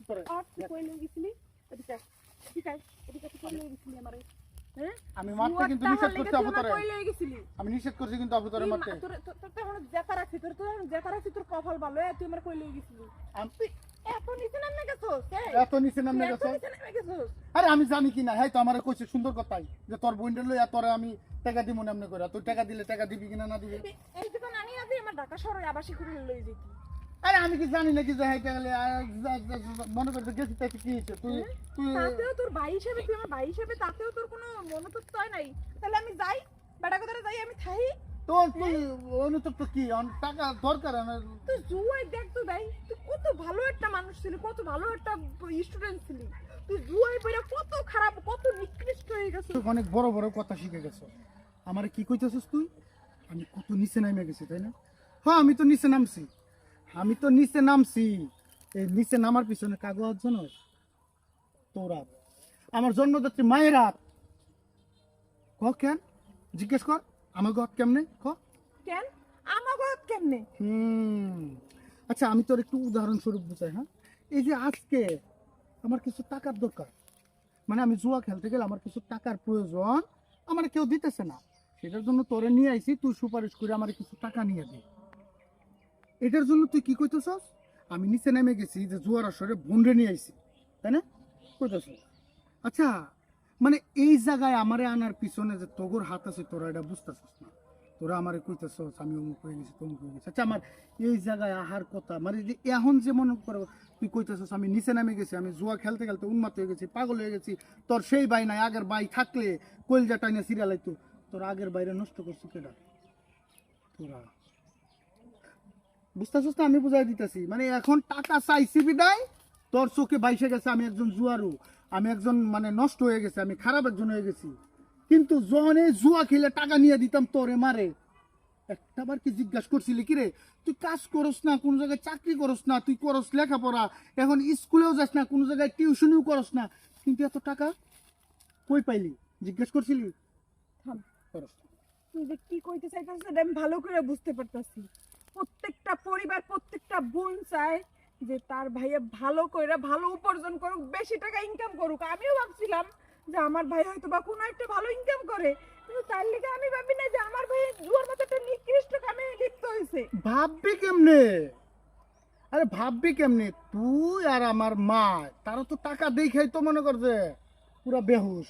তোরে আর তুই কই লই গেছিলি এদিকে ঠিক আছে এদিকে তুই কই লই গেছিলি আমারে হ্যাঁ আমি মারতে কিন্তু নিষেধ করছি আপু তোরে কই লই গেছিলি আমি নিষেধ করছি কিন্তু আপু তোরে মারতে তোর এখন জেতা রাখছি তোর জেতা রাখছি তোর কপাল ভালো তুই আমার কই লই গেছিলি আমি এত নিচে নামে গেছস এত নিচে নামে গেছো নিচে নামে গেছস আরে আমি জানি কি না হ্যাঁ তো আমারে কইছে সুন্দর কথাই যে তোর বইন্ডের লইয়া তোরে আমি টাকা দিব না এমনি করে তুই টাকা দিলে টাকা দিবি কিনা না দিবি এই দোকান আনি আজ আমার ঢাকা শহরে আবাসী করে লই যেতি আরে আমি কি জানি নাকি যে হ্যাঁ টাকা মনে করতে গেছি তাকে কি হয়েছে তুই তুই তাতেও তোর ভাই হিসেবে তুই আমার ভাই হিসেবে তাতেও তোর কোনো মনোতত্ত্ব হয় নাই তাহলে আমি যাই বেটা কোথায় যাই আমি থাই তোর তুই অনুতপ তো কি টাকা দরকার আমার তুই জুয়াই দেখ তো ভাই তুই কত ভালো একটা মানুষ ছিলি কত ভালো একটা স্টুডেন্ট ছিলি তুই জুয়াই পড়ে কত খারাপ কত নিকৃষ্ট হয়ে গেছিস অনেক বড় বড় কথা শিখে গেছো আমারে কি কইতেছিস তুই আমি কত নিচে নামে গেছি তাই না হ্যাঁ আমি তো নিচে নামছি এই নিচে নামার পিছনে কাগজ জানো তোরা আমার জন্মদাত্রী মায়ের হাত ক কেন জিজ্ঞেস কর আমার ঘর কেমনে ক কেন আমার বাপ কেমনে আচ্ছা আমি তোর একটু উদাহরণস্বরূপ বুঝাই হ্যাঁ এই যে আজকে আমার কিছু টাকার দরকার মানে আমি জুয়া খেলতে গেলে আমার কিছু টাকার প্রয়োজন আমার কেউ দিতেছে না সেটার জন্য তোরে নিয়ে আইছি তুই সুপারিশ করে আমার কিছু টাকা নিয়ে দে এটার জন্য তুই কি কইতেছস আমি নিচে নেমে গেছি যে জুয়ার আসরে বন্ডে নিয়ে আইছি তাই না কইতেছ আচ্ছা মানে এই জায়গায় আমারে আনার পিছনে যে তোগর হাত আছে তোরা এটা বুঝতেছস না তোরা আমারে কইতেছস আমি অমুক হয়ে গেছি তমুক হয়ে গেছি আচ্ছা আমার এই জায়গায় আহার কথা মানে যে এখন যে মনে করো তুই কইতেছস আমি নিচে নামে গেছি আমি জুয়া খেলতে খেলতে উন্মাদ হয়ে গেছি পাগল হয়ে গেছি তোর সেই বাই নাই আগের বাই থাকলে কলজা টাইনে সিরিয়াল আইতো তোর আগের বাইরে নষ্ট করছি কেডা তোরা বুঝতেছস না আমি বুঝাই দিতেছি মানে এখন টাকা চাইছি বিদায় তোর চোখে বাইসে গেছে আমি একজন জুয়ারু আমি একজন মানে নষ্ট হয়ে গেছে আমি খারাপ একজন হয়ে গেছি কিন্তু যখন এই জুয়া খেলে টাকা নিয়ে দিতাম তোরে মারে একটাবার কি জিজ্ঞাসা করছিলি কি রে তুই কাজ করস না কোন জায়গায় চাকরি করস না তুই করস লেখাপড়া এখন স্কুলেও যাস না কোন জায়গায় টিউশনিও করস না কিন্তু এত টাকা কই পাইলি জিজ্ঞাসা করছিলি থাম করস না। তুই যে কি কইতে চাইছিস সেটা আমি ভালো করে বুঝতে পারতাছি প্রত্যেকটা পরিবার প্রত্যেকটা বোন চায় যে তার ভাইয়া ভালো কইরা ভালো উপার্জন করুক বেশি টাকা ইনকাম করুক আমিও ভাবছিলাম যে আমার ভাই হয়তো বা কোনো একটা ভালো ইনকাম করে কিন্তু তার লিগে আমি ভাবি না যে আমার ভাই জুয়ার মতো একটা নিকৃষ্ট কামে লিপ্ত হয়েছে ভাববি কেমনে আরে ভাববি কেমনে তুই আর আমার মা তারা তো টাকা দেখাই তো মনে কর যে পুরা বেহুশ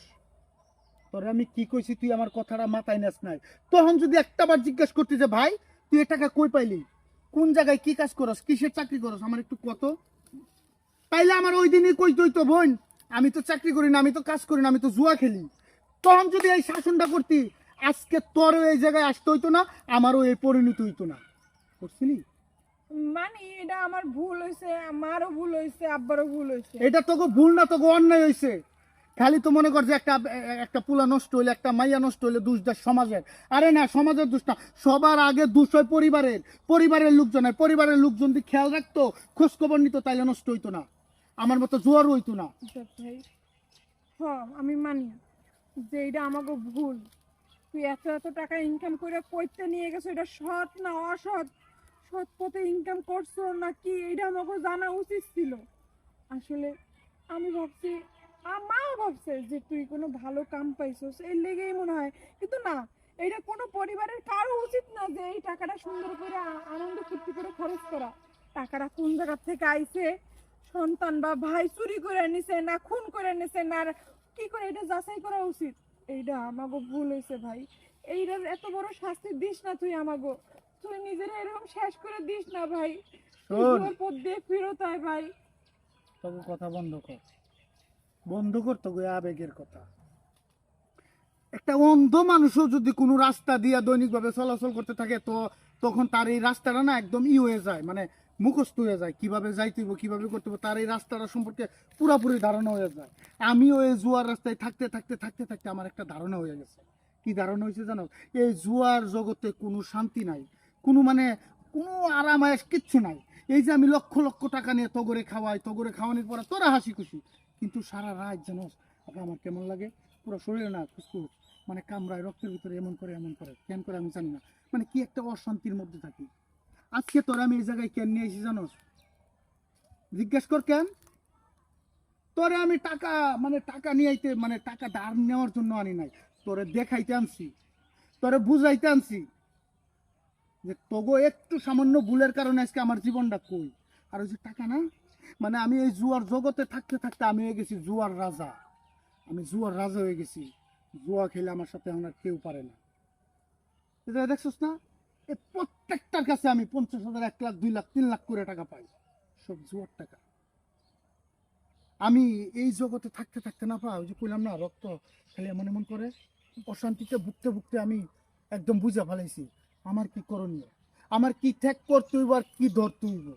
তোরে আমি কি কইছি তুই আমার কথাটা মাথায় নাস নাই তখন যদি একটাবার জিজ্ঞেস করতি যে ভাই তুই এ টাকা কই পাইলি কোন জায়গায় কি কাজ করস কিসের চাকরি করস আমার একটু কত তাইলে আমার ওই দিনই কই তুই তো বোন আমি তো চাকরি করি না আমি তো কাজ করি না আমি তো জুয়া খেলি তখন যদি এই শাসনটা করতি আজকে তোরও এই জায়গায় আসতে হইতো না আমারও এই পরিণতি হইতো না করছিলি মানে এটা আমার ভুল হয়েছে আমারও ভুল হয়েছে আব্বারও ভুল হয়েছে এটা তোকে ভুল না তোকে অন্যায় হয়েছে খালি তো মনে কর যে একটা পুলা নষ্ট হইলে একটা মাইয়া নষ্ট হইলে দোষ দেয় সমাজের আরে না সমাজের দোষ না সবার আগে দোষ হয় পরিবারের লোকজনের পরিবারের লোকজন যদি খেয়াল রাখতো খোঁজ খবর নিত তাইলে নষ্ট হইতো না আমার মতো জোয়ারও হইতো না ভাই হ্যাঁ আমি মানি যে এটা আমাকে ভুল তুই এত এত টাকা ইনকাম করে কইতে নিয়ে গেছো এটা সৎ না অসৎ সৎ পথে ইনকাম করছো নাকি এটা আমাকে জানা উচিত ছিল আসলে আমি ভাবছি মাও ভাবছে যে তুই কোনো ভালো কাম পাইছস এর লেগেই মনে হয় কিন্তু না এটা কোনো পরিবারের কারো উচিত না যে এই টাকাটা সুন্দর করে আনন্দ ফুর্তি করে খরচ করা টাকাটা কোন জায়গা থেকে আইছে সন্তান বা ভাই চুরি করে নিছে না খুন করে নিছে না কি করে এটা যাচাই করা উচিত এইটা আমাগো ভুল হয়েছে ভাই এইটার এত বড় শাস্তি দিস না তুই আমাগো তুই নিজেরা এরকম শেষ করে দিস না ভাই পথ দিয়ে ফিরত আয় ভাই তোকে কথা বন্ধ কর তোকে আবেগের কথা একটা অন্ধ মানুষও যদি কোনো রাস্তা দিয়ে দৈনিকভাবে চলাচল করতে থাকে তো তখন তার এই রাস্তাটা না একদম হয়ে যায় মানে মুখস্থ হয়ে যায় কিভাবে যাইতে হইব কিভাবে করতে হবে তার এই রাস্তাটা সম্পর্কে পুরোপুরি ধারণা হয়ে যায় আমিও এই জুয়ার রাস্তায় থাকতে থাকতে আমার একটা ধারণা হয়ে গেছে কি ধারণা হয়েছে জানো এই জুয়ার জগতে কোনো শান্তি নাই কোনো মানে কোনো আরাম আয়েশ কিচ্ছু নাই এই যে আমি লক্ষ লক্ষ টাকা নিয়ে তগরে খাওয়ানোর পরে তোরা হাসি খুশি কিন্তু সারা রাত জানো আমার কেমন লাগে পুরো শরীরে না খুশখুশ মানে কামড়ায় রক্তের ভিতরে এমন করে কেন করে আমি জানি না মানে কি একটা অশান্তির মধ্যে থাকি আজকে তোরা আমি এই জায়গায় কেন নিয়ে এসেছি জানোস জিজ্ঞেস কর কেন তোরে আমি টাকা মানে টাকা নিয়ে আইতে মানে টাকা ধার নেওয়ার জন্য আনি নাই, তোরে দেখাইতে আনছি, তোরে বুঝাইতে আনছি যে তগো একটু সামান্য ভুলের কারণে আজকে আমার জীবনটা কই। আর ওই যে টাকা না, মানে আমি এই জুয়ার জগতে থাকতে থাকতে আমি হয়ে গেছি জুয়ার রাজা, আমি জুয়ার রাজা হয়ে গেছি। জুয়া খেলে আমার সাথে এখন আর কেউ পারে না। এটা দেখছিস না, এই প্রত্যেকটার কাছে আমি 50,000, 1 লাখ, 2 লাখ, 3 লাখ করে টাকা পাই, সব জুয়ার টাকা। আমি এই জগতে থাকতে থাকতে না পাই, ওই যে কইলাম না রক্ত খালি এমন এমন করে, অশান্তিতে ভুগতে ভুগতে আমি একদম বুঝা ফেলাইছি আমার কি করণীয়, আমার কি ত্যাগ করতে হইব আর কি ধরতে হইব।